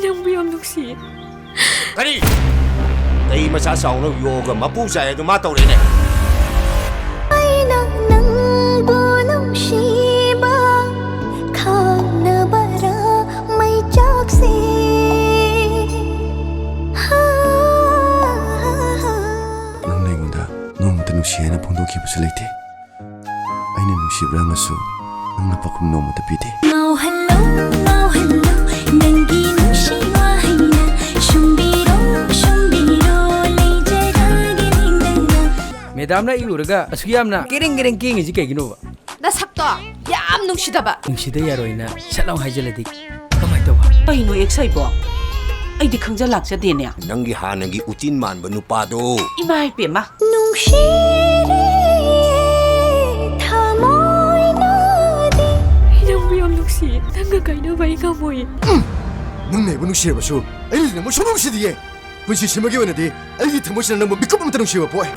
ꯅꯪꯕꯨ ꯌꯥꯝ ꯅꯨꯡꯁꯤꯌꯦ ꯀꯔꯤ ꯀꯩ ꯃꯆꯥ ꯆꯥꯎꯅ ꯌꯣꯒ ꯃꯄꯨ ꯆꯥꯏ ꯑꯗꯨ ꯃꯥ ꯇꯧꯔꯦꯅꯦ ꯑꯩꯅ ꯅꯪꯕꯨ ꯅꯨꯡꯁꯤꯕ ꯈꯪꯅꯕꯔ ꯃꯩꯆꯥꯛꯁꯦ ꯅꯪꯅ ꯑꯩꯉꯣꯟꯗ ꯅꯣꯡꯃꯇ ꯅꯨꯡꯁꯤ ꯍꯥꯏꯅ ꯐꯣꯡꯗꯣꯛꯈꯤꯕꯁꯨ ꯂꯩꯇꯦ ꯑꯩꯅ ꯅꯨꯡꯁꯤꯕ꯭ꯔꯥ ꯑꯃꯁꯨ ꯅꯪꯅ ꯄꯥꯎꯈꯨꯝ ꯅꯣꯡꯃꯇ ꯄꯤꯗꯦ ꯉꯥꯎꯍꯜꯂꯣ ꯉꯥꯎꯍꯜꯂꯣ ꯅꯪꯒꯤ ꯅꯨꯡꯁꯤ ꯋꯥꯍꯩꯅ ꯁꯨꯝꯕꯤꯔꯣ ꯁꯨꯝꯕꯤꯔꯣ ꯂꯩꯖꯔꯒꯦ ꯅꯤꯡꯗꯅ ꯃꯦꯗꯥꯝꯅ ꯑꯩ ꯎꯔꯒ ꯑꯁꯨꯛ ꯌꯥꯝꯅ ꯀꯦꯔꯦꯡ ꯀꯦꯡꯉꯤꯁꯤ ꯀꯩꯒꯤꯅꯣꯕ ꯅꯁꯛꯇꯣ ꯌꯥꯝ ꯅꯨꯡꯁꯤꯗꯕ ꯅꯨꯡꯁꯤꯗ ꯌꯥꯔꯣꯏꯅ ꯁꯠ ꯂꯥꯎ ꯍꯥꯏꯖꯤꯜꯂꯗꯤ ꯀꯃꯥꯏꯅ ꯇꯧꯕ ꯀꯩꯅꯣ ꯑꯦꯛꯁꯩꯕꯣ ꯑꯩꯗꯤ ꯈꯪꯖꯜꯂꯥꯛꯆꯗꯦꯅꯦ ꯅꯪꯒꯤ ꯍꯥꯟꯅꯒꯤ ꯎꯇꯤꯟ ꯃꯥꯟꯕ ꯅꯨꯄꯥꯗꯣ ꯏꯃꯥ ꯏꯄꯦꯝꯃ ꯅꯨꯡꯁꯤꯔꯦ ꯊꯃꯣꯏꯅꯗꯤ ꯅꯪꯕꯨ ꯌꯥꯝ ꯅꯨꯡꯁꯤꯌꯦ ꯅꯪꯒ ꯀꯥꯏꯅꯕ ꯑꯩ ꯉꯝꯃꯣꯏꯌꯦ ꯅꯪꯅ ꯑꯩꯕꯨ ꯅꯨꯡꯁꯤꯔꯕꯁꯨ ꯑꯩꯅ ꯅꯪꯕꯨ ꯁꯨꯡꯅꯨꯡꯁꯤꯗꯤꯌꯦ ꯄꯨꯟꯁꯤ ꯁꯤꯃꯒꯤ ꯑꯣꯏꯅꯗꯤ ꯑꯩꯒꯤ ꯊꯃꯣꯏꯁꯤꯅ ꯅꯪꯕꯨ ꯃꯤꯀꯨꯞ ꯑꯃꯇ ꯅꯨꯡꯁꯤꯕ ꯄꯣꯛꯑꯦ